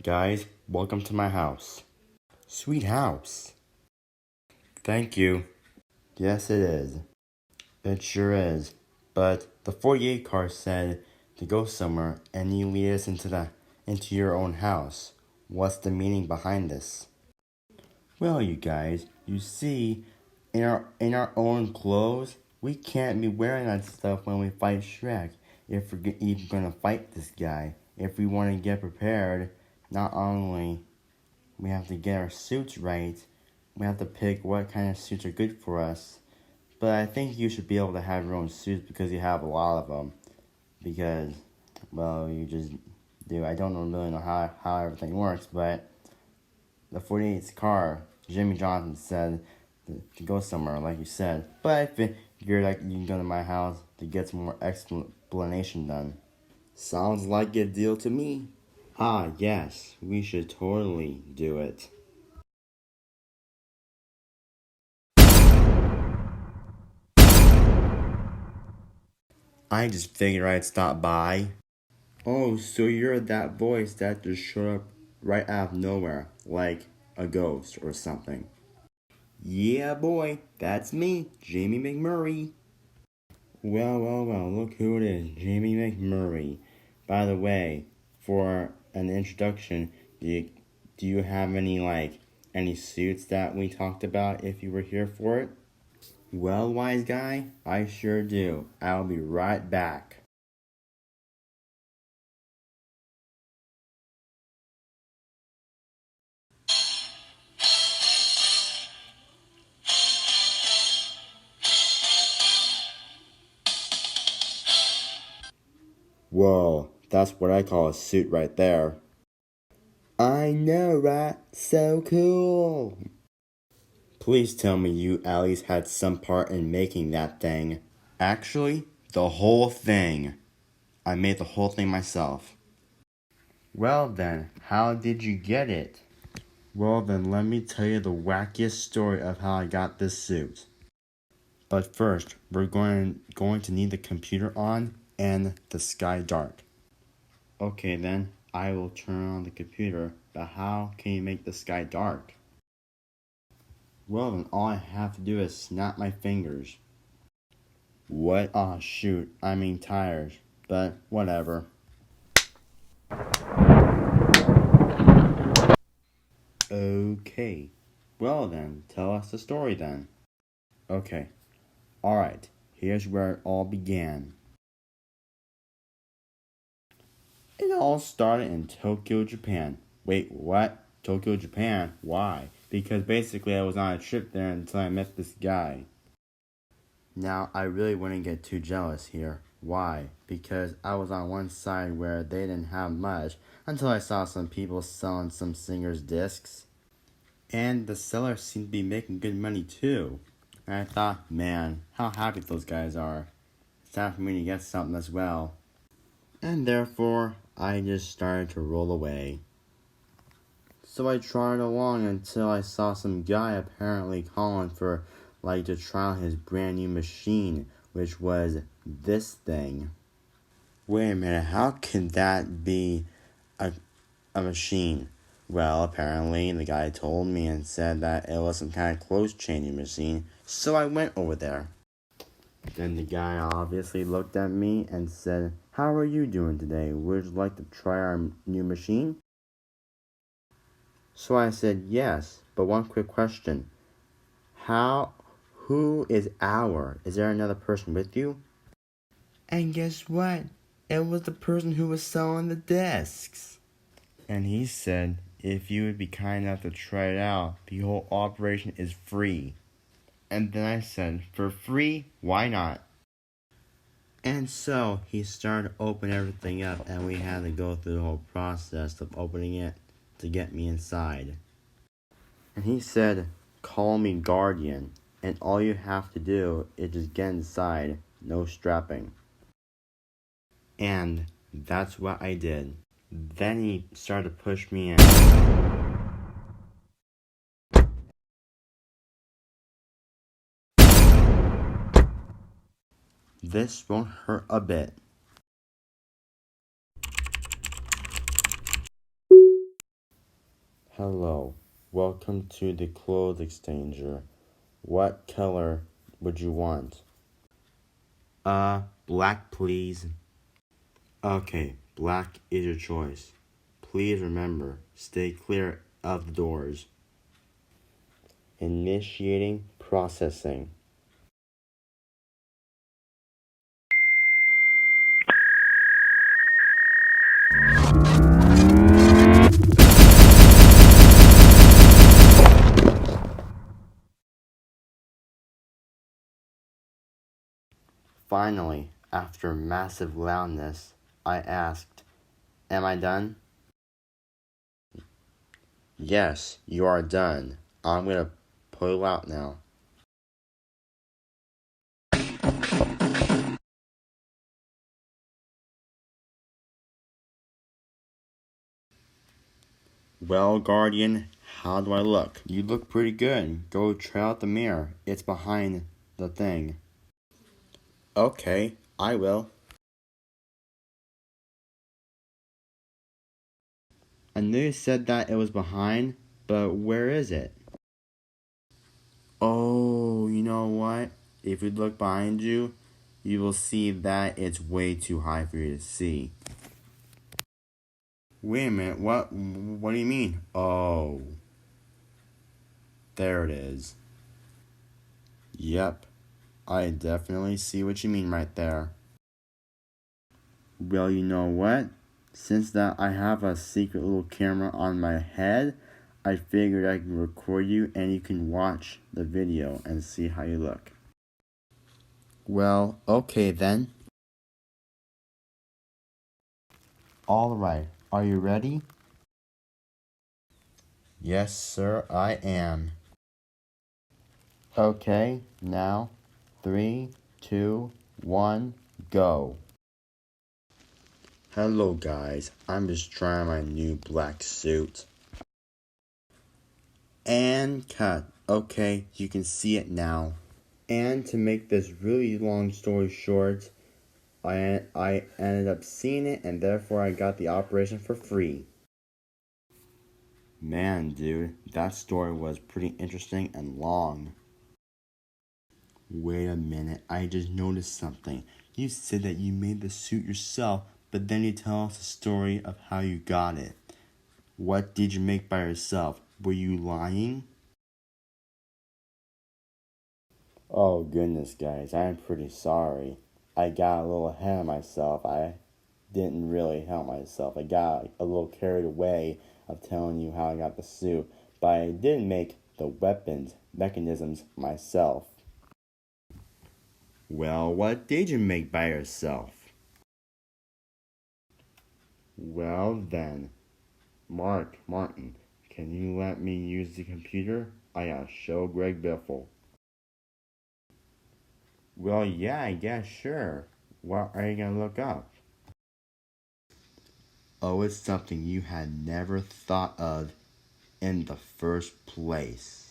guys, welcome to my house. Sweet house. Thank you. Yes, it is. It sure is. But the 48 car said to go somewhere and you lead us into your own house. What's the meaning behind this? Well, you guys, you see, in our own clothes, we can't be wearing that stuff when we fight Shrek. If we're even gonna fight this guy, if we want to get prepared, not only we have to get our suits right, we have to pick what kind of suits are good for us. But I think you should be able to have your own suits because you have a lot of them. Because, well, you just do. I don't really know how everything works, but the 48's car, Jimmy Johnson said to go somewhere, like you said. But I figured like you can go to my house to get some more explanation done. Sounds like a deal to me. Ah, yes, we should totally do it. I just figured I'd stop by. Oh, so you're that voice that just showed up right out of nowhere, like a ghost or something. Yeah, boy, that's me, Jamie McMurray. Well, look who it is, Jamie McMurray. By the way, for an introduction, do you have any suits that we talked about if you were here for it? Well, wise guy, I sure do. I'll be right back. Whoa, that's what I call a suit right there. I know, right? So cool. Please tell me you at least had some part in making that thing. Actually, the whole thing. I made the whole thing myself. Well then, how did you get it? Well then, let me tell you the wackiest story of how I got this suit. But first, we're going to need the computer on and the sky dark. Okay then, I will turn on the computer, but how can you make the sky dark? Well then, all I have to do is snap my fingers. What? Aw, shoot, I mean tires, but whatever. Okay, well then, tell us the story then. Okay, alright, here's where it all began. It all started in Tokyo, Japan. Wait, what? Tokyo, Japan? Why? Because basically I was on a trip there until I met this guy. Now, I really wouldn't get too jealous here. Why? Because I was on one side where they didn't have much until I saw some people selling some singers' discs. And the sellers seemed to be making good money too. And I thought, man, how happy those guys are. It's time for me to get something as well. And therefore, I just started to roll away. So I trotted along until I saw some guy apparently calling for to try out his brand new machine, which was this thing. Wait a minute, how can that be a machine? Well, apparently the guy told me and said that it was some kind of clothes changing machine, so I went over there. Then the guy obviously looked at me and said, "How are you doing today? Would you like to try our new machine?" So I said yes, but one quick question. Who is our? Is there another person with you? And guess what? It was the person who was selling the discs. And he said, if you would be kind enough to try it out, the whole operation is free. And then I said, for free? Why not? And so he started to open everything up, and we had to go through the whole process of opening it to get me inside. And he said, call me Guardian, and all you have to do is just get inside, no strapping. And that's what I did. Then he started to push me in. This won't hurt a bit. Hello, welcome to the clothes exchanger. What color would you want? Black, please. Okay, black is your choice. Please remember, stay clear of the doors. Initiating processing. Finally, after massive loudness, I asked, "Am I done?" "Yes, you are done. I'm gonna pull out now." "Well, Guardian, how do I look?" "You look pretty good. Go try out the mirror. It's behind the thing." "Okay, I will." "I know you said that it was behind, but where is it?" "Oh, you know what? If you look behind you, you will see that it's way too high for you to see." "Wait a minute, what do you mean?" "Oh, there it is." "Yep, I definitely see what you mean right there." "Well, you know what? Since that I have a secret little camera on my head, I figured I can record you and you can watch the video and see how you look." "Well, okay then." "Alright, are you ready?" "Yes, sir, I am." "Okay, now, 3, 2, 1, go." "Hello guys, I'm just trying my new black suit." And cut. Okay, you can see it now. And to make this really long story short, I ended up seeing it and therefore I got the operation for free. Man, dude, that story was pretty interesting and long. Wait a minute, I just noticed something. You said that you made the suit yourself, but then you tell us the story of how you got it. What did you make by yourself? Were you lying? Oh goodness, guys, I'm pretty sorry. I got a little ahead of myself. I didn't really help myself. I got a little carried away of telling you how I got the suit, but I did make the weapons mechanisms myself. Well, what did you make by yourself? Well then, Martin, can you let me use the computer? I gotta show Greg Biffle. Well, yeah, I guess, sure. What are you gonna look up? Oh, it's something you had never thought of in the first place.